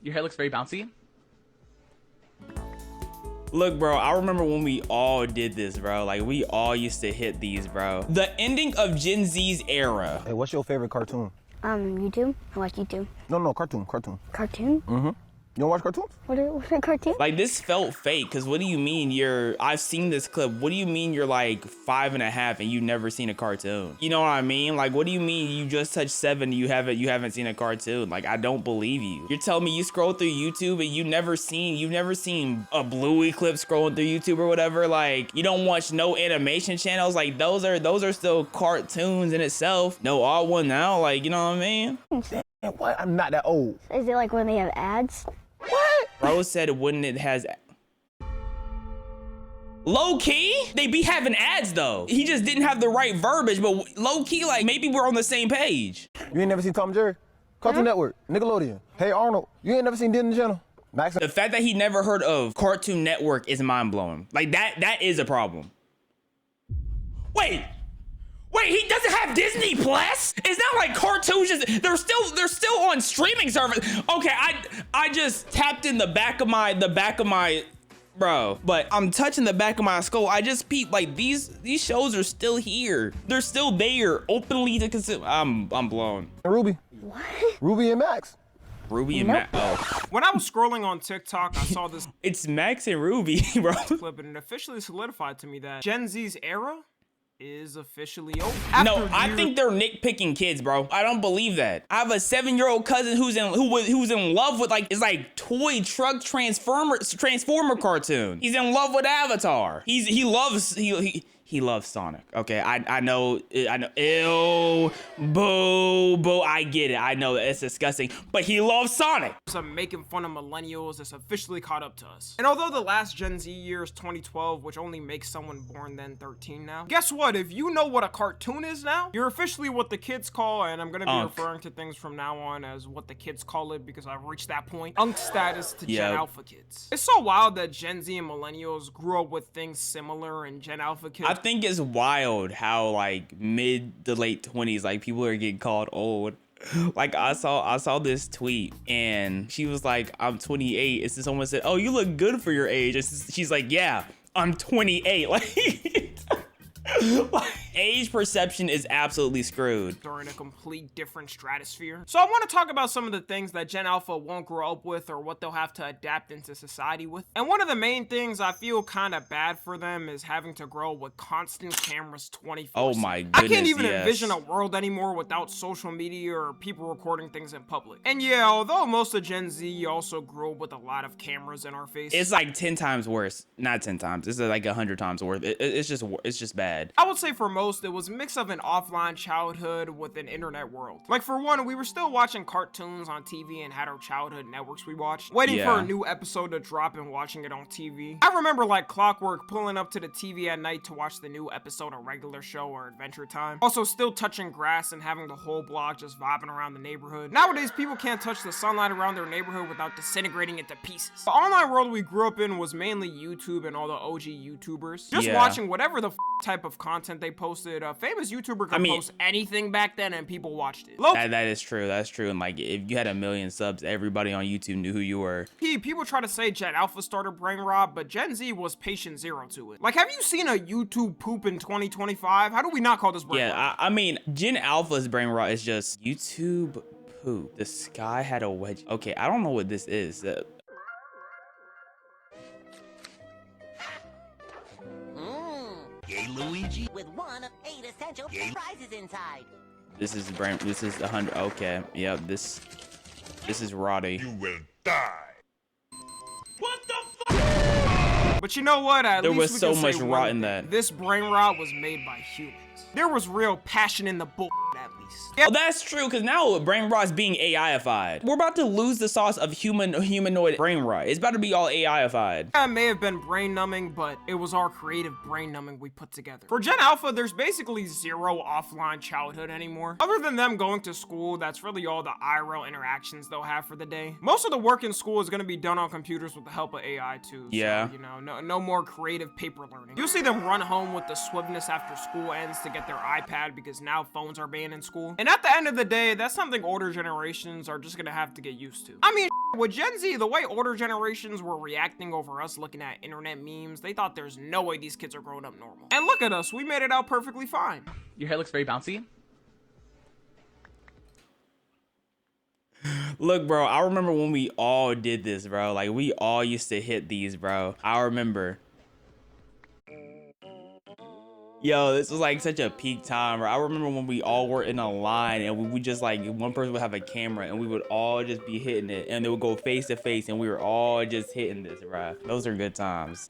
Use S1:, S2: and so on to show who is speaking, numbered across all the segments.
S1: Your hair looks very bouncy.
S2: Look, bro, I remember when we all did this, bro. Like, we all used to hit these, bro. The ending of Gen Z's era.
S3: Hey, what's your favorite cartoon?
S4: YouTube. I watch YouTube.
S3: No, cartoon.
S4: Cartoon?
S3: Mm-hmm. You don't watch cartoons?
S4: What are cartoons?
S2: Like, this felt fake, because what do you mean I've seen this clip. What do you mean you're like 5.5 and you've never seen a cartoon? You know what I mean? Like, what do you mean you just touched 7 and you haven't seen a cartoon? Like, I don't believe you. You're telling me you scroll through YouTube and you've never seen a Bluey clip scrolling through YouTube or whatever? Like, you don't watch no animation channels? Like, those are still cartoons in itself. No odd one now, like, you know what I mean?
S3: Man, what? I'm not that old.
S4: Is it like when they have ads?
S3: What?
S2: Bro said when it has low key, they be having ads though. He just didn't have the right verbiage, but low key, like maybe we're on the same page.
S3: You ain't never seen Tom and Jerry? Cartoon Network, Nickelodeon. Hey Arnold, you ain't never seen Disney Channel? Max.
S2: The fact that he never heard of Cartoon Network is mind blowing. Like that is a problem. Wait, he doesn't have Disney Plus? Is that like cartoons just they're still on streaming service? Okay, I just tapped in the back of my bro, but I'm touching the back of my skull. I just peeped like these shows are still here. They're still there, openly to consume. I'm blown.
S3: Ruby.
S4: What?
S3: Ruby and Max.
S2: Ruby and Max. Oh,
S5: When I was scrolling on TikTok, I saw this
S2: it's Max and Ruby, bro.
S5: clip and it officially solidified to me that Gen Z's era is officially over.
S2: No, I think they're nitpicking kids, bro. I don't believe that. I have a 7-year-old cousin who's in love with it's like toy truck transformer cartoon. He's in love with Avatar. He loves Sonic. Okay, I know. Ew, boo. I get it. I know it's disgusting, but he loves Sonic.
S5: Some making fun of millennials that's officially caught up to us. And although the last Gen Z year is 2012, which only makes someone born then 13 now, guess what? If you know what a cartoon is now, you're officially what the kids call, and I'm gonna be referring to things from now on as what the kids call it because I've reached that point. Unk status to Gen Alpha kids. It's so wild that Gen Z and millennials grew up with things similar and Gen Alpha kids.
S2: I think it's wild how like mid to late 20s, like people are getting called old. Like I saw this tweet and she was like, I'm 28. And someone said, oh, you look good for your age. And she's like, yeah, I'm 28. Like age perception is absolutely screwed.
S5: They're in a complete different stratosphere. So I want to talk about some of the things that Gen Alpha won't grow up with or what they'll have to adapt into society with. And one of the main things I feel kind of bad for them is having to grow with constant cameras 24/7.
S2: Oh my goodness,
S5: I can't even envision a world anymore without social media or people recording things in public. And yeah, although most of Gen Z also grew up with a lot of cameras in our face,
S2: it's like 10 times worse. Not 10 times. It's like 100 times worse. It's just bad.
S5: I would say for most, it was a mix of an offline childhood with an internet world. Like for one, we were still watching cartoons on TV and had our childhood networks we watched, waiting for a new episode to drop and watching it on TV. I remember like clockwork pulling up to the TV at night to watch the new episode of Regular Show or Adventure Time. Also still touching grass and having the whole block just vibing around the neighborhood. Nowadays, people can't touch the sunlight around their neighborhood without disintegrating into pieces. The online world we grew up in was mainly YouTube and all the OG YouTubers. Just watching whatever the type of content they posted. A famous YouTuber could post anything back then and people watched it.
S2: That is true. That's true. And like if you had 1 million subs, everybody on YouTube knew who you were.
S5: People try to say Gen Alpha started brain rot, but Gen Z was patient zero to it. Like, have you seen a YouTube poop in 2025? How do we not call this brain rot?
S2: I mean, Gen Alpha's brain rot is just YouTube poop. The sky had a wedge. Okay, I don't know what this is.
S6: Yay, Luigi, with 1 of 8 essential prizes inside.
S2: This is 100. Okay, yeah, this is Roddy.
S6: You will die.
S5: What the fuck? But you know what?
S2: There was so much rot in that.
S5: This brain rot was made by humans. There was real passion in the bull, at least.
S2: Oh, that's true, because now brain rot is being AI-ified. We're about to lose the sauce of humanoid brain rot. It's about to be all AI-ified.
S5: That may have been brain numbing, but it was our creative brain numbing we put together. For Gen Alpha, there's basically zero offline childhood anymore. Other than them going to school, that's really all the IRL interactions they'll have for the day. Most of the work in school is going to be done on computers with the help of AI too.
S2: Yeah.
S5: So, you know, no more creative paper learning. You'll see them run home with the swiftness after school ends to get their iPad because now phones are banned in school. And at the end of the day, that's something older generations are just gonna have to get used to. I mean, With Gen Z, the way older generations were reacting over us looking at internet memes, they thought there's no way these kids are growing up normal. And look at us, we made it out perfectly fine.
S1: Your hair looks very bouncy.
S2: Look, bro, I remember when we all did this, bro. Like, we all used to hit these, bro. I remember. Yo, this was like such a peak time, bro. I remember when we all were in a line and we would just like, one person would have a camera and we would all just be hitting it and it would go face to face and we were all just hitting this, bro. Those are good times.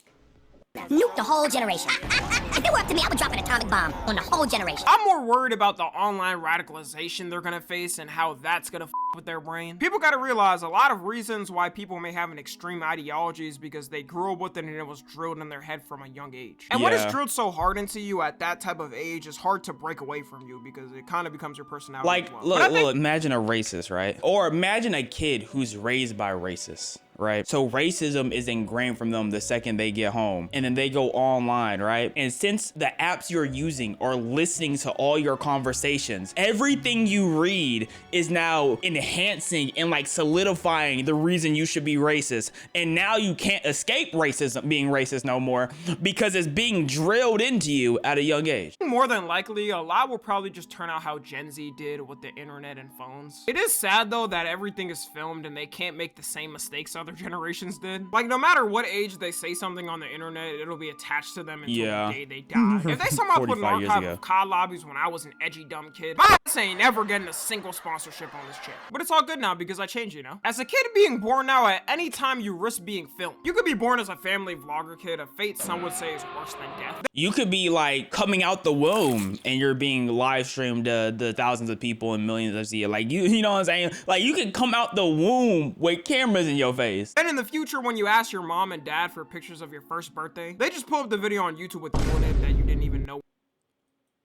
S7: Nuke the whole generation. If it were up to me, I would drop an atomic bomb on the whole generation.
S5: I'm more worried about the online radicalization they're gonna face and how that's gonna with their brain. People gotta realize a lot of reasons why people may have an extreme ideology is because they grew up with it and it was drilled in their head from a young age. And what is drilled so hard into you at that type of age is hard to break away from you because it kind of becomes your personality.
S2: Like,
S5: as well.
S2: look, imagine a racist, right? Or imagine a kid who's raised by racists. Right? So racism is ingrained from them the second they get home and then they go online, right? And since the apps you're using are listening to all your conversations, everything you read is now enhancing and like solidifying the reason you should be racist. And now you can't escape racism, being racist no more because it's being drilled into you at a young age.
S5: More than likely, a lot will probably just turn out how Gen Z did with the internet and phones. It is sad though that everything is filmed and they can't make the same mistakes other generations did. Like, no matter what age they say something on the internet, it'll be attached to them until the day they die. If they somehow put an archive of COD lobbies when I was an edgy dumb kid, my ass ain't ever getting a single sponsorship on this channel. But it's all good now because I changed, you know? As a kid being born now, at any time you risk being filmed. You could be born as a family vlogger kid, a fate some would say is worse than death.
S2: You could be like coming out the womb and you're being live streamed to the thousands of people and millions of see it. Like, you know what I'm saying? Like, you can come out the womb with cameras in your face.
S5: And in the future, when you ask your mom and dad for pictures of your first birthday, they just pull up the video on YouTube with you in it that you didn't even know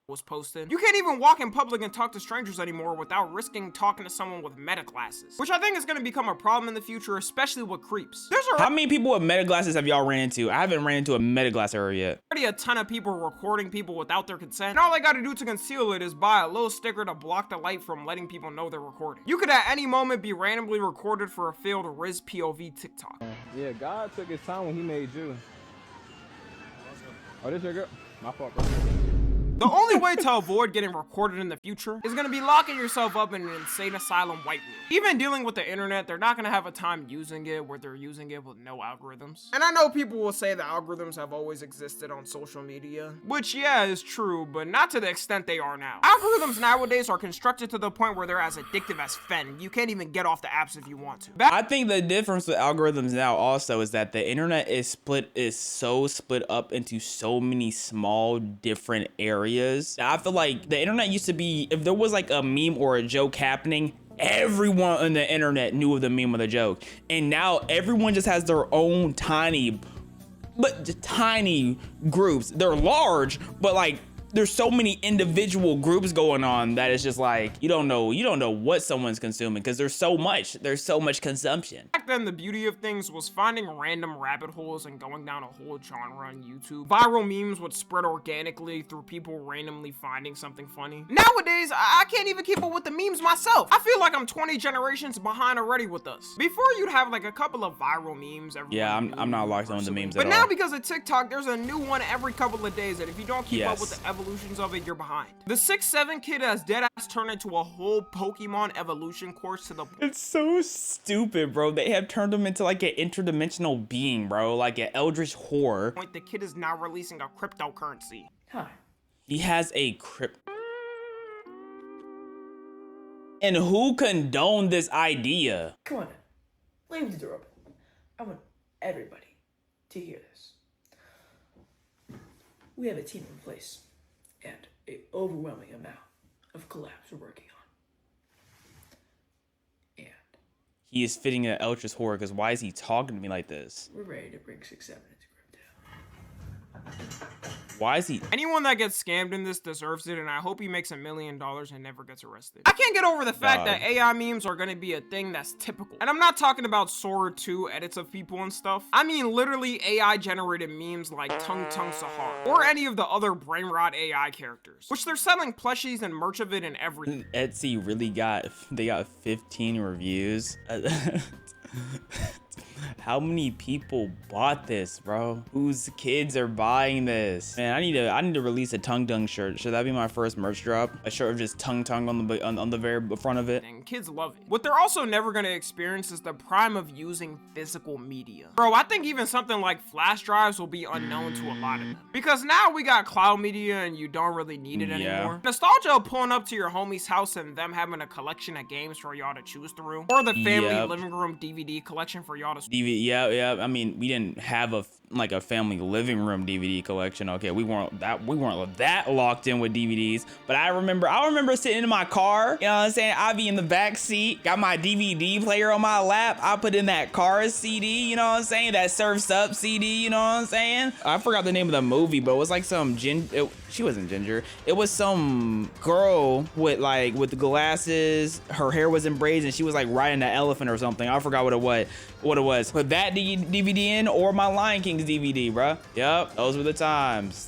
S5: was posted. You can't even walk in public and talk to strangers anymore without risking talking to someone with meta glasses, which I think is going to become a problem in the future, especially with creeps.
S2: How many people with meta glasses have y'all ran into? I haven't ran into a meta glass error yet.
S5: Already a ton of people recording people without their consent, and all they got to do to conceal it is buy a little sticker to block the light from letting people know they're recording. You could at any moment be randomly recorded for a failed Riz POV TikTok.
S3: Yeah, God took his time when he made you. Oh, this your girl? My fault, bro.
S5: The only way to avoid getting recorded in the future is going to be locking yourself up in an insane asylum white room. Even dealing with the internet, they're not going to have a time using it where they're using it with no algorithms. And I know people will say the algorithms have always existed on social media, which yeah, is true, but not to the extent they are now. Algorithms nowadays are constructed to the point where they're as addictive as fen. You can't even get off the apps if you want to.
S2: I think the difference with algorithms now also is that the internet is so split up into so many small different areas. I feel like the internet used to be, if there was like a meme or a joke happening, everyone on the internet knew of the meme or the joke. And now everyone just has their own tiny groups. They're large, but like there's so many individual groups going on that it's just like you don't know what someone's consuming because there's so much consumption.
S5: Back then, the beauty of things was finding random rabbit holes and going down a whole genre on YouTube. Viral memes would spread organically through people randomly finding something funny. Nowadays, I can't even keep up with the memes myself. I feel like I'm 20 generations behind already with us. Before, you'd have like a couple of viral memes every
S2: I'm not locked on the memes at all.
S5: But now because of TikTok, there's a new one every couple of days, and if you don't keep up with the evolutions of it, you're behind. The 6'7" kid has deadass turned into a whole Pokemon evolution course to the
S2: It's so stupid, bro. They have turned him into like an interdimensional being, bro, like an eldritch horror.
S5: The kid is now releasing a cryptocurrency.
S1: Hi.
S2: He has a And who condoned this idea?
S8: Come on, leave the door open. I want everybody to hear this. We have a team in place and an overwhelming amount of collabs we're working on. And
S2: He is fitting an eldritch horror because why is he talking to me like this?
S8: we're ready to bring 6'7" into Crypto.
S2: Why is he?
S5: Anyone that gets scammed in this deserves it, and I hope he makes $1 million and never gets arrested. I can't get over the fact that AI memes are gonna be a thing that's typical. And I'm not talking about Sora 2 edits of people and stuff. I mean literally AI generated memes like Tung Tung Sahar, or any of the other brain rot AI characters, which they're selling plushies and merch of it and everything.
S2: Etsy really they got 15 reviews. How many people bought this, bro? Whose kids are buying this? Man, I need to release a Tung Tung shirt. Should that be my first merch drop? A shirt of just Tung Tung on the very front of it.
S5: And kids love it. What they're also never gonna experience is the prime of using physical media. Bro, I think even something like flash drives will be unknown to a lot of them. Because now we got cloud media and you don't really need it anymore. Nostalgia of pulling up to your homie's house and them having a collection of games for y'all to choose through. Or the family living room DVD collection for y'all to
S2: Yeah. I mean, we didn't have a family living room DVD collection. Okay, we weren't that locked in with DVDs. But I remember sitting in my car. You know what I'm saying? I'd be in the back seat, got my DVD player on my lap. I put in that Cars CD. You know what I'm saying? That Surf's Up CD. You know what I'm saying? I forgot the name of the movie, but it was like some she wasn't ginger. It was some girl with the glasses. Her hair was in braids, and she was like riding an elephant or something. I forgot what it was. Put that DVD in, or my Lion King's DVD, bruh. Yep, those were the times.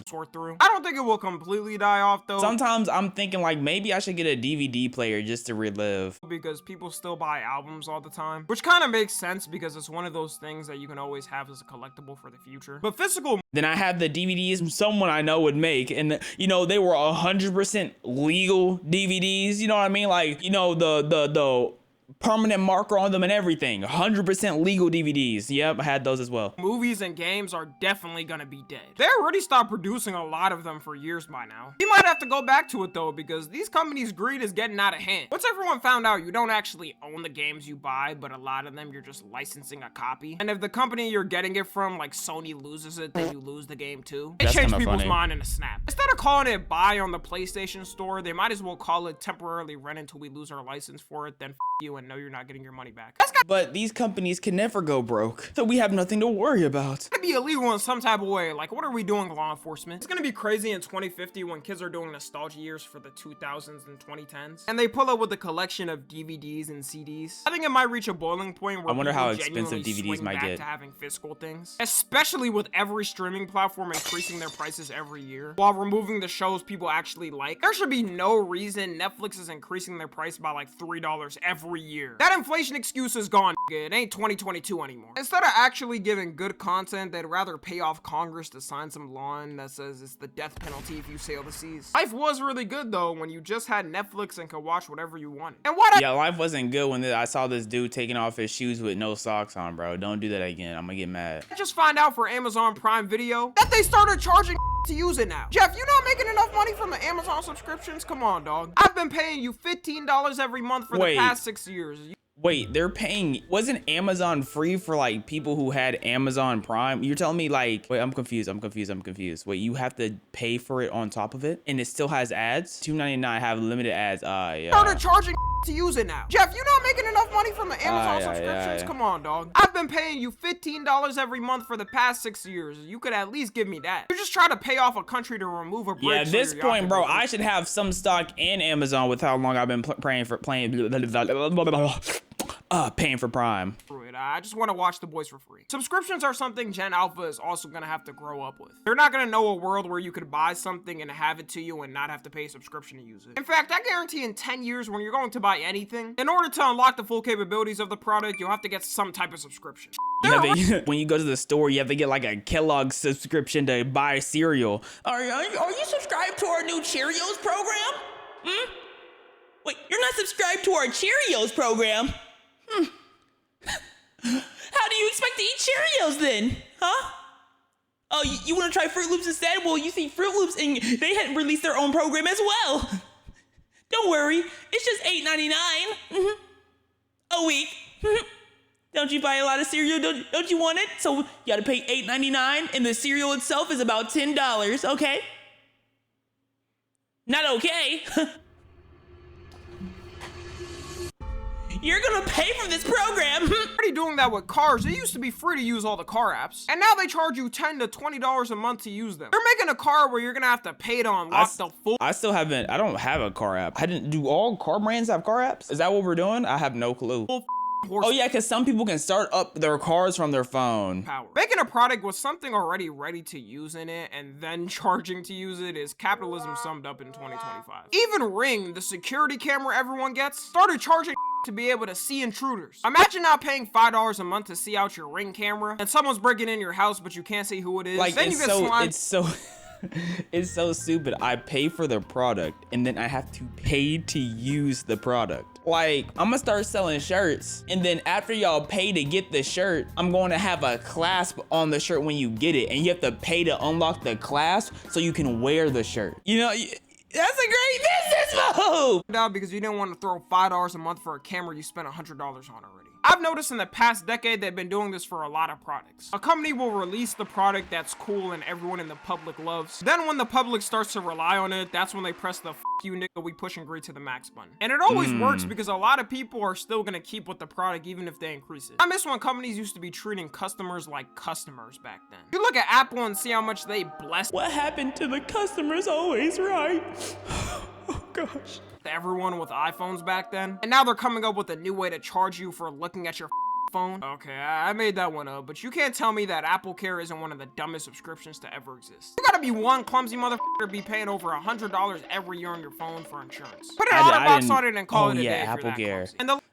S5: sort through. I don't think it will completely die off though.
S2: Sometimes I'm thinking like maybe I should get a DVD player just to relive.
S5: Because people still buy albums all the time, which kind of makes sense because it's one of those things that you can always have as a collectible for the future. But physical.
S2: Then I have the DVDs someone I know would make, and you know they were 100% legal DVDs. You know what I mean? Like, you know, the permanent marker on them and everything. 100% legal DVDs. Yep, I had those as well.
S5: Movies and games are definitely gonna be dead. They already stopped producing a lot of them for years by now. You might have to go back to it though, because these companies' greed is getting out of hand. Once everyone found out you don't actually own the games you buy, but a lot of them you're just licensing a copy. And if the company you're getting it from, like Sony, loses it, then you lose the game too. It changed people's mind in a snap. Instead of calling it buy on the PlayStation Store, they might as well call it temporarily rent until we lose our license for it, then f you and know you're not getting your money back.
S2: But these companies can never go broke, so we have nothing to worry about.
S5: It's gonna be illegal in some type of way. Like, what are we doing, law enforcement? It's gonna be crazy in 2050 when kids are doing nostalgia years for the 2000s and 2010s, and they pull up with a collection of DVDs and CDs. I think it might reach a boiling point where
S2: I wonder how
S5: people
S2: expensive
S5: genuinely
S2: DVDs might
S5: back
S2: get
S5: to having physical things, especially with every streaming platform increasing their prices every year while removing the shows people actually like. There should be no reason Netflix is increasing their price by like $3 every year. That inflation excuse is gone. It ain't 2022 anymore. Instead of actually giving good content, they'd rather pay off Congress to sign some law in that says it's the death penalty if you sail the seas. Life was really good though when you just had Netflix and could watch whatever you wanted. And
S2: yeah, life wasn't good when I saw this dude taking off his shoes with no socks on, bro. Don't do that again. I'm gonna get mad.
S5: I just find out for Amazon Prime Video that they started charging to use it now. Jeff, you not making enough money from the Amazon subscriptions? Come on, dog. I've been paying you $15 every month for the past 6 years.
S2: Wait, they're paying, wasn't Amazon free for like people who had Amazon Prime? You're telling me like, wait, I'm confused. Wait, you have to pay for it on top of it? And it still has ads? $2.99 have limited ads. Yeah.
S5: Started charging to use it now. Jeff, you not making enough money from the Amazon subscriptions? Come on, dog. I've been paying you $15 every month for the past 6 years. You could at least give me that. You're just trying to pay off a country to remove a bridge.
S2: Yeah, at this point, bro, I should have some stock in Amazon with how long I've been paying for Prime.
S5: I just want to watch The Boys for free. Subscriptions are something Gen Alpha is also going to have to grow up with. They're not going to know a world where you could buy something and have it to you and not have to pay a subscription to use it. In fact, I guarantee in 10 years when you're going to buy anything, in order to unlock the full capabilities of the product, you'll have to get some type of subscription.
S2: When you go to the store, you have to get like a Kellogg's subscription to buy cereal. Are you subscribed to our new Cheerios program? Wait, you're not subscribed to our Cheerios program? How do you expect to eat Cheerios then? Huh? Oh, you want to try Fruit Loops instead? Well, you see Fruit Loops and they hadn't released their own program as well. Don't worry, it's just $8.99 a week. Don't you buy a lot of cereal? Don't you want it? So you gotta pay $8.99 and the cereal itself is about $10, okay? Not okay. You're gonna pay for this program.
S5: Already doing saying that with cars, it used to be free to use all the car apps, and now they charge you $10 to $20 a month to use them. They're making a car where you're gonna have to pay to unlock the full.
S2: I don't have a car app. Do all car brands have car apps? Is that what we're doing? I have no clue. Oh yeah, because some people can start up their cars from their phone.
S5: Power. Making a product with something already ready to use in it and then charging to use it is capitalism summed up in 2025. Even Ring, the security camera everyone gets, started charging to be able to see intruders. Imagine now paying $5 a month to see out your Ring camera and someone's breaking in your house but you can't see who it is.
S2: Like,
S5: then you get slimed.
S2: It's so stupid. I pay for the product and then I have to pay to use the product. Like, I'm gonna start selling shirts, and then after y'all pay to get the shirt, I'm going to have a clasp on the shirt when you get it, and you have to pay to unlock the clasp so you can wear the shirt. You know, that's a great business move!
S5: No, because you didn't want to throw $5 a month for a camera you spent $100 on already. I've noticed in the past decade they've been doing this for a lot of products. A company will release the product that's cool and everyone in the public loves. Then when the public starts to rely on it, that's when they press the "F you nigga, we pushing greed to the max" button. And it always works because a lot of people are still gonna keep with the product even if they increase it. I miss when companies used to be treating customers like customers back then. You look at Apple and see how much they bless.
S2: What happened to the customer's always right? Oh gosh.
S5: Everyone with iPhones back then, and now they're coming up with a new way to charge you for looking at your phone. Okay, I made that one up, but you can't tell me that Apple Care isn't one of the dumbest subscriptions to ever exist. You gotta be one clumsy motherfucker to be paying over $100 every year on your phone for insurance. Put an auto box on it and call it a day.
S2: Apple Care.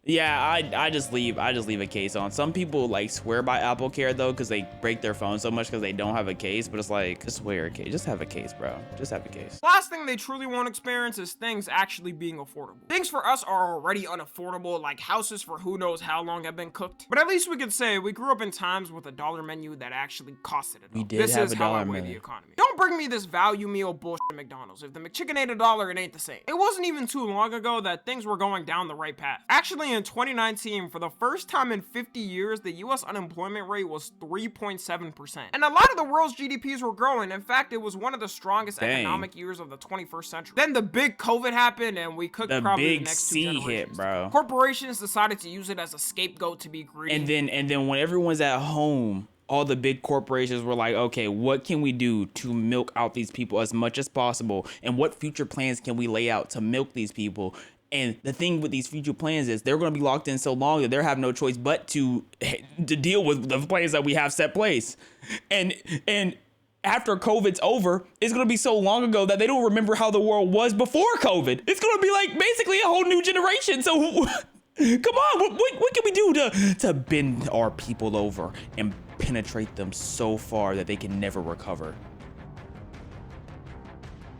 S2: I just leave a case on. Some people like swear by Apple Care though, because they break their phone so much because they don't have a case. But it's like, just wear a case. Just have a case, bro. Just have a case.
S5: Last thing they truly won't experience is things actually being affordable. Things for us are already unaffordable, like houses for who knows how long have been cooked. But at least we could say we grew up in times with a dollar menu that actually costed it all.
S2: We did have a dollar menu.
S5: The economy. Don't bring me this value meal bullshit at McDonald's. If the McChicken ain't $1, it ain't the same. It wasn't even too long ago that things were going down the right path. Actually, in 2019, for the first time in 50 years, the US unemployment rate was 3.7%. And a lot of the world's GDPs were growing. In fact, it was one of the strongest economic years of the 21st century. Then the big COVID happened and we cooked probably the next 2 generations.
S2: Hit, bro.
S5: Corporations decided to use it as a scapegoat to be greedy.
S2: And then when everyone's at home, all the big corporations were like, okay, what can we do to milk out these people as much as possible? And what future plans can we lay out to milk these people? And the thing with these future plans is they're going to be locked in so long that they have no choice but to deal with the plans that we have set place. And after COVID's over, it's going to be so long ago that they don't remember how the world was before COVID. It's going to be like basically a whole new generation. So come on, what can we do to bend our people over and penetrate them so far that they can never recover?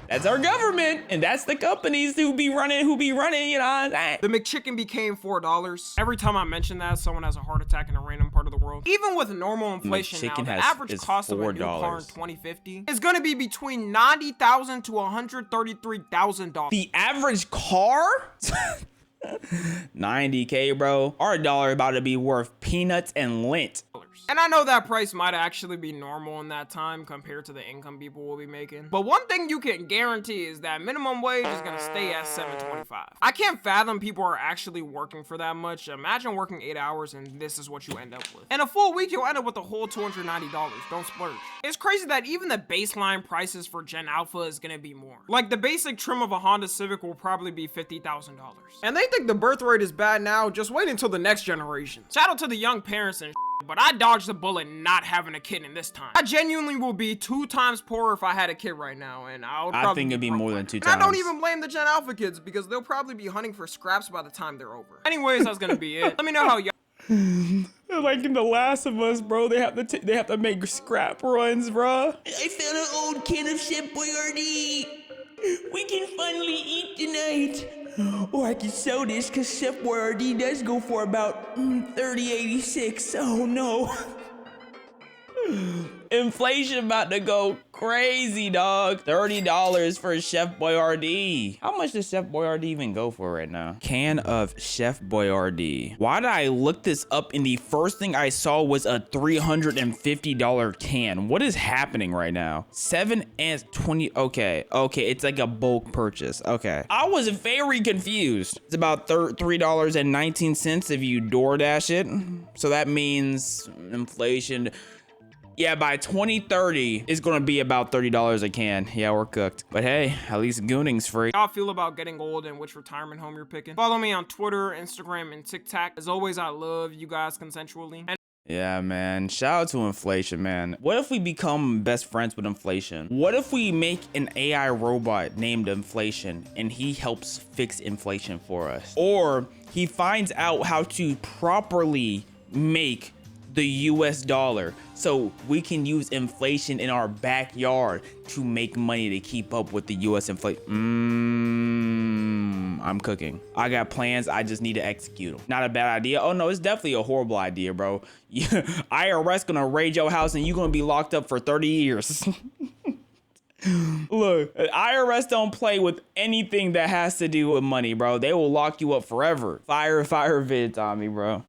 S2: That's our government, and that's the companies who be running, you know what I'm saying?
S5: The McChicken became $4. Every time I mention that, someone has a heart attack in a random part of the world. Even with normal inflation now, the average cost of a new car in 2050 is going to be between $90,000 to $133,000.
S2: The average car? $90K, bro. Our dollar about to be worth peanuts and lint.
S5: And I know that price might actually be normal in that time compared to the income people will be making. But one thing you can guarantee is that minimum wage is gonna stay at $7.25. I can't fathom people are actually working for that much. Imagine working 8 hours and this is what you end up with. In a full week, you'll end up with a whole $290. Don't splurge. It's crazy that even the baseline prices for Gen Alpha is gonna be more. Like the basic trim of a Honda Civic will probably be $50,000. And they think the birth rate is bad now, just wait until the next generation. Shout out to the young parents and but I dodged the bullet not having a kid in this time. I genuinely will be 2 times poorer if I had a kid right now, and I think it'd be more than 2 times. And I don't even blame the Gen Alpha kids because they'll probably be hunting for scraps by the time they're over. Anyways, that's gonna be it. Let me know how y'all.
S2: Like in The Last of Us, bro, they have to make scrap runs, bro.
S1: I found an old can of Chef Boyardee. We can finally eat tonight. Or I can sell this because Chef Boyardee does go for about $30.86. Oh no.
S2: Inflation about to go crazy, dog. $30 for Chef Boyardee. How much does Chef Boyardee even go for right now? Can of Chef Boyardee. Why did I look this up and the first thing I saw was a $350 can? What is happening right now? 7 and 20. Okay, it's like a bulk purchase. Okay, I was very confused. It's about $3.19 if you DoorDash it. So that means inflation. Yeah, by 2030, it's gonna be about $30 a can. Yeah, we're cooked. But hey, at least gooning's free.
S5: How I feel about getting old and which retirement home you're picking. Follow me on Twitter, Instagram, and TikTok. As always, I love you guys consensually. And
S2: yeah, man. Shout out to inflation, man. What if we become best friends with inflation? What if we make an AI robot named Inflation and he helps fix inflation for us? Or he finds out how to properly make the US dollar so we can use inflation in our backyard to make money to keep up with the US inflation. I'm cooking. I got plans, I just need to execute them. Not a bad idea. Oh no, it's definitely a horrible idea, bro. IRS gonna raid your house and you gonna be locked up for 30 years. Look, IRS don't play with anything that has to do with money, bro. They will lock you up forever. Fire vid, Tommy, bro.